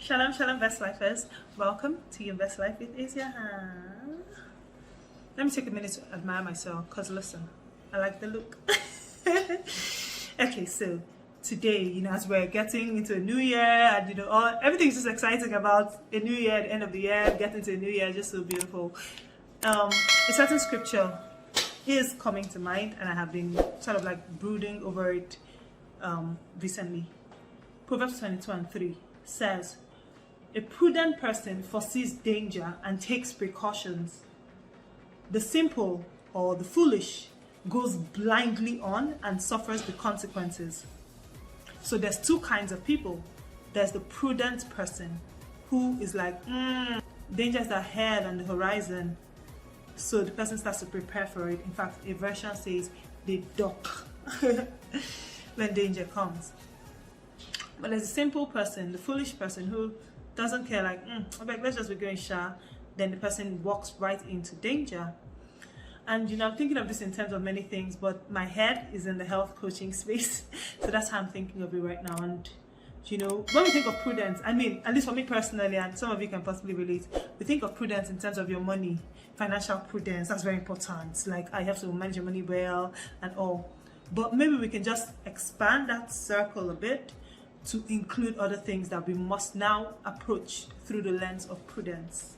Shalom, shalom, best lifers. Welcome to your best life with Asia. Let me take a minute to admire myself, because listen, I like the look. Okay, so today, as we're getting into a new year, and everything's just exciting about a new year, the end of the year, getting to a new year, just so beautiful. A certain scripture is coming to mind, and I have been sort of like brooding over it recently. Proverbs 22:3 says, "A prudent person foresees danger and takes precautions. The simple or the foolish goes blindly on and suffers the consequences." So there's two kinds of people. There's the prudent person who is like, dangers are ahead on the horizon. So the person starts to prepare for it. In fact, a version says they duck when danger comes. But there's a simple person, the foolish person, who doesn't care, like, let's just be going sharp. Then the person walks right into danger. And I'm thinking of this in terms of many things, but my head is in the health coaching space. So that's how I'm thinking of it right now. And when we think of prudence, I mean, at least for me personally, and some of you can possibly relate, we think of prudence in terms of your money, financial prudence. That's very important. Like, I have to manage your money well and all. But maybe we can just expand that circle a bit to include other things that we must now approach through the lens of prudence.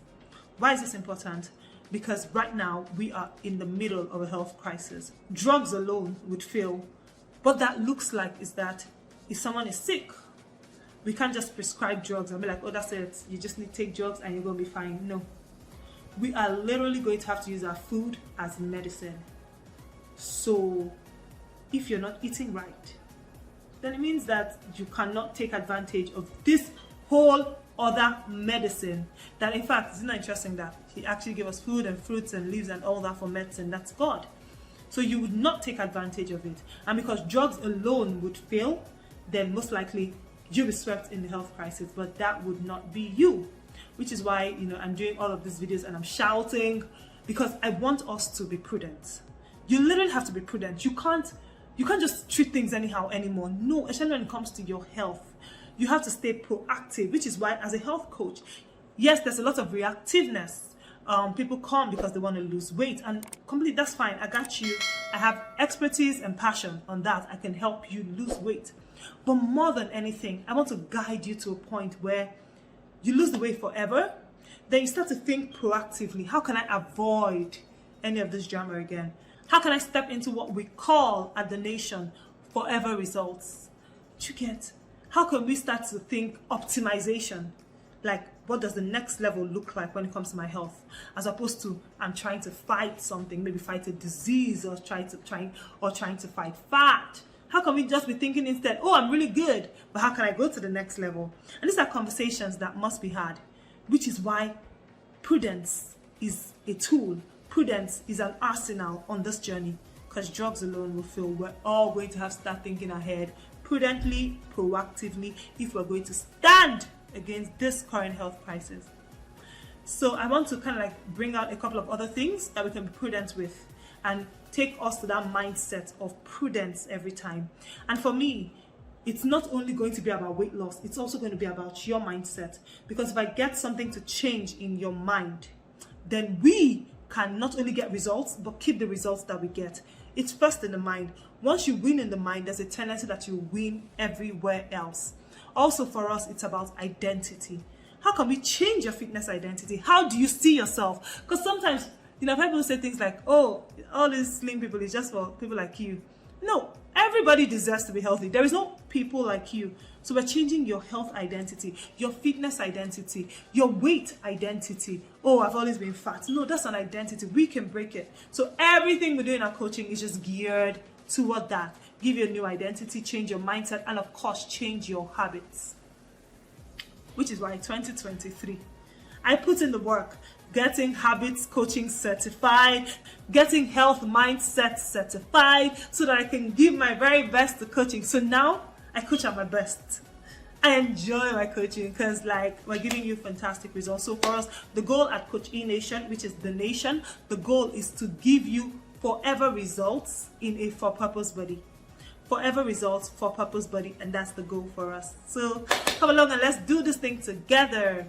Why is this important? Because right now we are in the middle of a health crisis. Drugs alone would fail. What that looks like is that if someone is sick, we can't just prescribe drugs and be like, oh, that's it, you just need to take drugs and you're going to be fine. No. We are literally going to have to use our food as medicine. So if you're not eating right, then it means that you cannot take advantage of this whole other medicine. That, in fact, isn't it interesting that he actually gave us food and fruits and leaves and all that for medicine? That's God. So you would not take advantage of it. And because drugs alone would fail, then most likely you'll be swept in the health crisis. But that would not be you. Which is why, I'm doing all of these videos and I'm shouting, because I want us to be prudent. You literally have to be prudent. You can't just treat things anyhow anymore. No, especially when it comes to your health. You have to stay proactive, which is why as a health coach, yes, there's a lot of reactiveness. People come because they want to lose weight, and completely, that's fine. I got you. I have expertise and passion on that. I can help you lose weight. But more than anything, I want to guide you to a point where you lose the weight forever. Then you start to think proactively. How can I avoid any of this drama again? How can I step into what we call at the nation forever results? Do you get? How can we start to think optimization? Like, what does the next level look like when it comes to my health? As opposed to, I'm trying to fight something, maybe fight a disease, or trying to fight fat. How can we just be thinking instead, oh, I'm really good, but how can I go to the next level? And these are conversations that must be had, which is why prudence is a tool. Prudence is an arsenal on this journey, because drugs alone will fail. We're all going to have to start thinking ahead, prudently, proactively, if we're going to stand against this current health crisis. So I want to kind of like bring out a couple of other things that we can be prudent with and take us to that mindset of prudence every time. And for me, it's not only going to be about weight loss, it's also going to be about your mindset. Because if I get something to change in your mind, then we can not only get results, but keep the results that we get. It's first in the mind. Once you win in the mind, there's a tendency that you win everywhere else. Also for us, it's about identity. How can we change your fitness identity? How do you see yourself? Because sometimes, people say things like, oh, all these slim people is just for people like you. No, everybody deserves to be healthy. There is no people like you. So we're changing your health identity, your fitness identity, your weight identity. Oh, I've always been fat. No, that's an identity. We can break it. So everything we do in our coaching is just geared toward that. Give you a new identity, change your mindset, and of course, change your habits. Which is why 2023, I put in the work, getting habits coaching certified, getting health mindset certified, so that I can give my very best to coaching. So now I coach at my best. I enjoy my coaching because we're giving you fantastic results. So for us, the goal at Coach E Nation, which is the nation, the goal is to give you forever results in a for-purpose body. forever results, for purpose body, and that's the goal for us. So come along and let's do this thing together.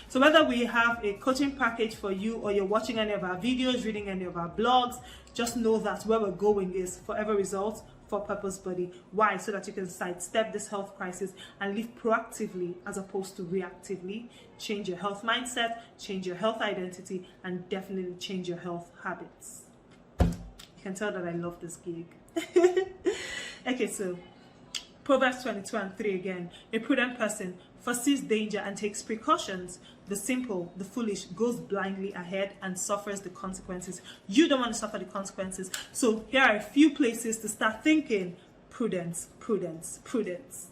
So whether we have a coaching package for you, or you're watching any of our videos, reading any of our blogs, just know that where we're going is forever results, for purpose body. Why? So that you can sidestep this health crisis and live proactively as opposed to reactively. Change your health mindset, change your health identity, and definitely change your health habits. You can tell that I love this gig. Okay, so Proverbs 22:3 again. A prudent person foresees danger and takes precautions. The simple, the foolish, goes blindly ahead and suffers the consequences. You don't want to suffer the consequences. So here are a few places to start thinking. Prudence, prudence, prudence.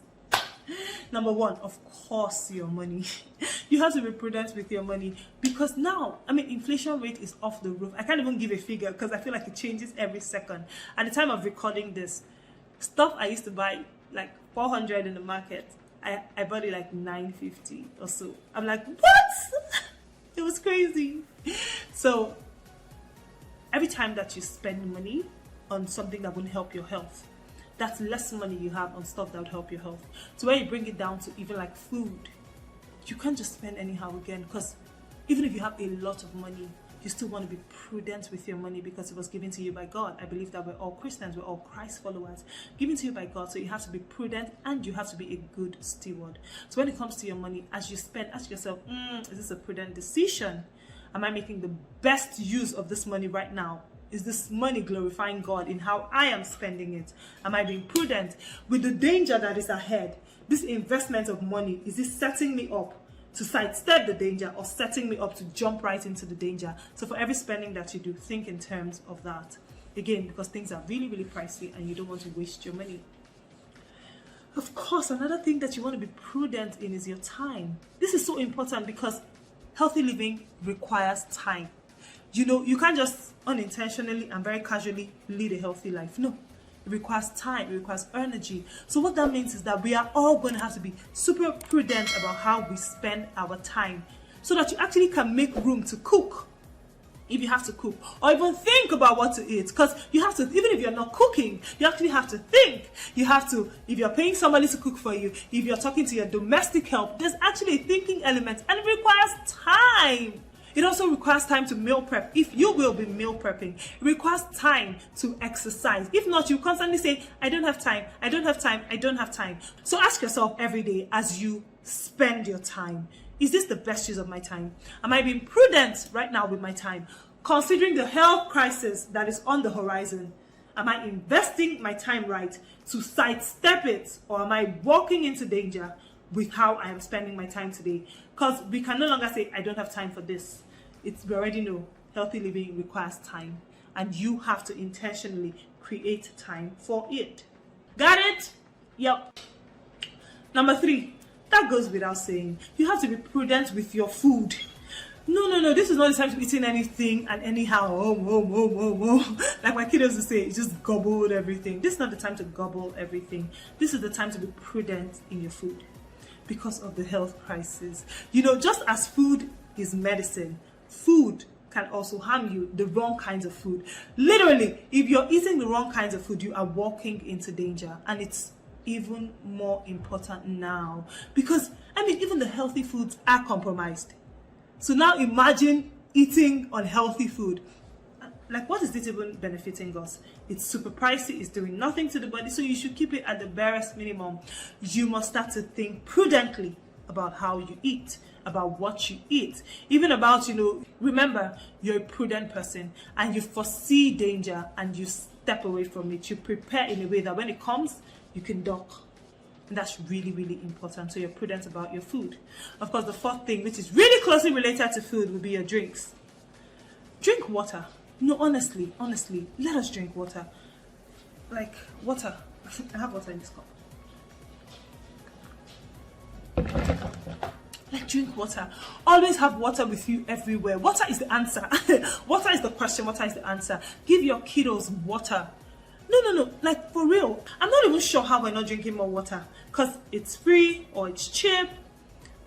Number one, of course, your money. You have to be prudent with your money, because now, I mean, inflation rate is off the roof. I can't even give a figure because I feel like it changes every second. At the time of recording this, stuff I used to buy like 400 in the market, I bought it like 950 or so. I'm like, what? It was crazy. So every time that you spend money on something that won't help your health, that's less money you have on stuff that would help your health. So when you bring it down to even like food, you can't just spend anyhow again, because even if you have a lot of money, you still want to be prudent with your money, because it was given to you by God. I believe that we're all Christians, we're all Christ followers, given to you by God. So you have to be prudent and you have to be a good steward. So when it comes to your money, as you spend, ask yourself, is this a prudent decision? Am I making the best use of this money right now? Is this money glorifying God in how I am spending it? Am I being prudent with the danger that is ahead? This investment of money, is this setting me up to sidestep the danger, or setting me up to jump right into the danger? So for every spending that you do, think in terms of that. Again, because things are really, really pricey and you don't want to waste your money. Of course, another thing that you want to be prudent in is your time. This is so important because healthy living requires time. You know, you can't just unintentionally and very casually lead a healthy life. No. It requires time, it requires energy. So what that means is that we are all going to have to be super prudent about how we spend our time, so that you actually can make room to cook if you have to cook, or even think about what to eat. Because you have to, even if you're not cooking, you actually have to think. You have to, if you're paying somebody to cook for you, if you're talking to your domestic help, there's actually a thinking element, and it requires time. It also requires time to meal prep, if you will be meal prepping. It requires time to exercise. If not, you constantly say, I don't have time, I don't have time, I don't have time. So ask yourself every day as you spend your time, is this the best use of my time? Am I being prudent right now with my time? Considering the health crisis that is on the horizon, am I investing my time right to sidestep it, or am I walking into danger with how I am spending my time today? Because we can no longer say, I don't have time for this. We already know healthy living requires time, and you have to intentionally create time for it. Got it? Yep. Number 3, that goes without saying, you have to be prudent with your food. No, this is not the time to be eating anything and anyhow. Like my kiddos would say, just gobbled everything. This is not the time to gobble everything. This is the time to be prudent in your food, because of the health crisis. You know, just as food is medicine, food can also harm you, the wrong kinds of food. Literally, if you're eating the wrong kinds of food, you are walking into danger. And it's even more important now, because, I mean, even the healthy foods are compromised. So now imagine eating unhealthy food. Like, what is it even benefiting us? It's super pricey, it's doing nothing to the body, so you should keep it at the barest minimum. You must start to think prudently about how you eat, about what you eat, even about, remember, you're a prudent person and you foresee danger and you step away from it. You prepare in a way that when it comes, you can duck. And that's really, really important. So you're prudent about your food. Of course, the 4th thing, which is really closely related to food, would be your drinks. Drink water. No, honestly, let us drink water. Like, water. I have water in this cup. Like, drink water. Always have water with you everywhere. Water is the answer. Water is the question. Water is the answer. Give your kiddos water. No. Like, for real. I'm not even sure how we're not drinking more water. Because it's free or it's cheap.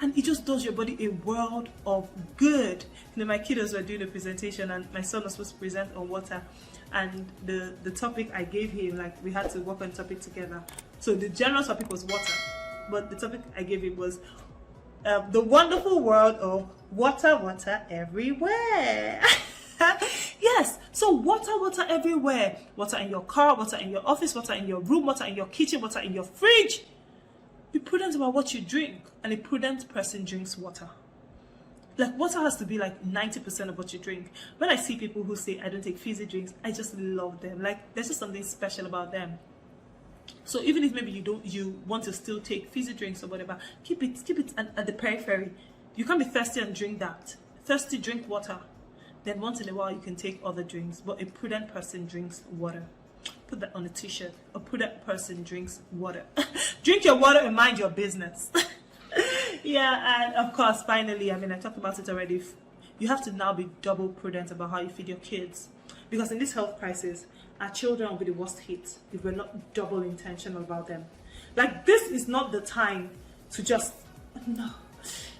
And it just does your body a world of good. My kiddos were doing a presentation and my son was supposed to present on water. and the topic I gave him, like we had to work on topic together. So the general topic was water, but the topic I gave him was the wonderful world of water everywhere. Yes, so water everywhere. Water in your car, water in your office, water in your room, water in your kitchen, water in your fridge. Be prudent about what you drink, and a prudent person drinks water. Like, water has to be like 90% of what you drink. When I see people who say I don't take fizzy drinks, I just love them. Like, there's just something special about them. So even if maybe you want to still take fizzy drinks or whatever, keep it at the periphery. You can't be thirsty and drink that. Thirsty, drink water. Then once in a while you can take other drinks, but a prudent person drinks water. Put that on a t-shirt. A prudent person drinks water. Drink your water and mind your business. Yeah, and of course, finally, I mean, I talked about it already. You have to now be double prudent about how you feed your kids. Because in this health crisis, our children will be the worst hit if we're not double intentional about them. Like, this is not the time to just, no.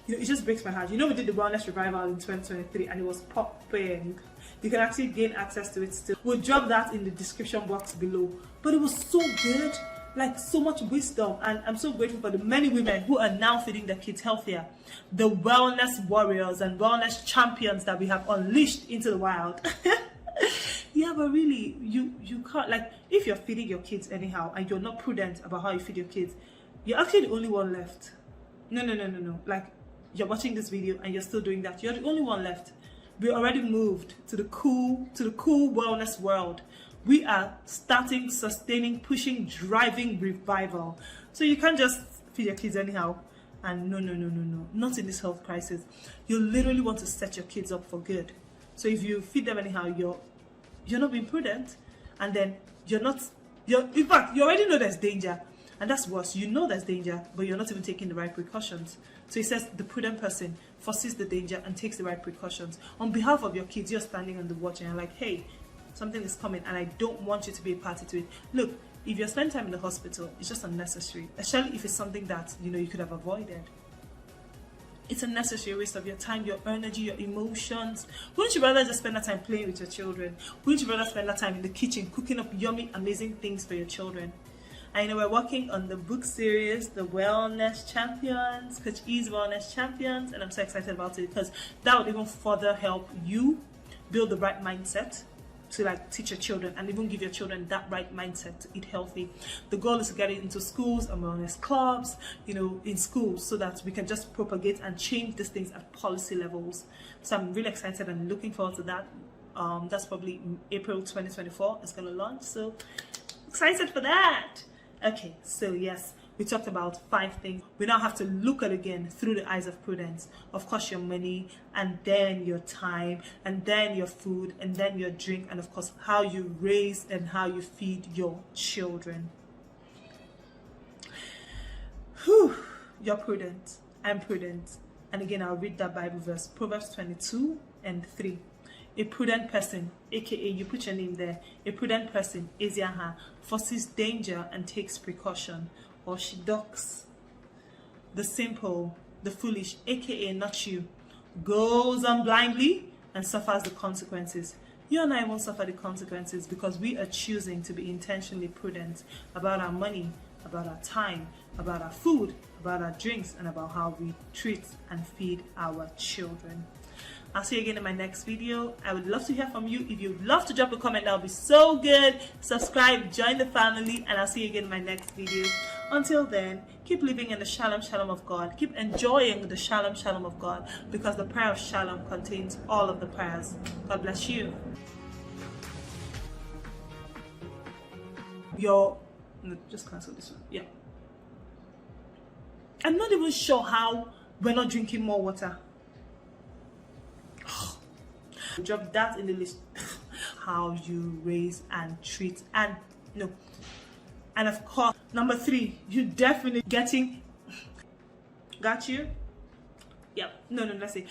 You know, it just breaks my heart. You know, we did the Wellness Revival in 2023 and it was popping. You can actually gain access to it still. We'll drop that in the description box below. But it was so good. Like, so much wisdom, and I'm so grateful for the many women who are now feeding their kids healthier. The wellness warriors and wellness champions that we have unleashed into the wild. Yeah, but really, you can't, like, if you're feeding your kids anyhow and you're not prudent about how you feed your kids, you're actually the only one left. No. Like, you're watching this video and you're still doing that. You're the only one left. We already moved to the cool wellness world. We are starting, sustaining, pushing, driving revival. So you can't just feed your kids anyhow. And no. Not in this health crisis. You literally want to set your kids up for good. So if you feed them anyhow, you're not being prudent. And then in fact, you already know there's danger. And that's worse. You know there's danger, but you're not even taking the right precautions. So he says the prudent person foresees the danger and takes the right precautions. On behalf of your kids, you're standing on the watch and you're like, hey, something is coming and I don't want you to be a party to it. Look, if you're spending time in the hospital, it's just unnecessary, especially if it's something that you could have avoided. It's a necessary waste of your time, your energy, your emotions. Wouldn't you rather just spend that time playing with your children? Wouldn't you rather spend that time in the kitchen cooking up yummy, amazing things for your children? And we're working on the book series, The Wellness Champions, Coach E's Wellness Champions, and I'm so excited about it because that would even further help you build the right mindset to like teach your children and even give your children that right mindset to eat healthy. The goal is to get it into schools and wellness clubs, in schools, so that we can just propagate and change these things at policy levels. So I'm really excited and looking forward to that. That's probably April 2024 is going to launch. So excited for that. Okay, so yes, we talked about 5 things. We now have to look at it again through the eyes of prudence. Of course, your money, and then your time, and then your food, and then your drink, and of course, how you raise and how you feed your children. Whew, you're prudent. I'm prudent. And again, I'll read that Bible verse, Proverbs 22:3. A prudent person, aka you put your name there, a prudent person, Eziaha, foresees danger and takes precaution, or she ducks. The simple, the foolish, aka not you, goes on blindly and suffers the consequences. You and I won't suffer the consequences because we are choosing to be intentionally prudent about our money, about our time, about our food, about our drinks, and about how we treat and feed our children. I'll see you again in my next video. I would love to hear from you. If you'd love to drop a comment, that would be so good. Subscribe, join the family, and I'll see you again in my next video. Until then, keep living in the Shalom of God. Keep enjoying the Shalom of God, because the prayer of Shalom contains all of the prayers. God bless you. No, just cancel this one. Yeah. I'm not even sure how we're not drinking more water. Drop that in the list. How you raise and treat and of course, number 3, you definitely getting. Got you? Yeah. No, let's see.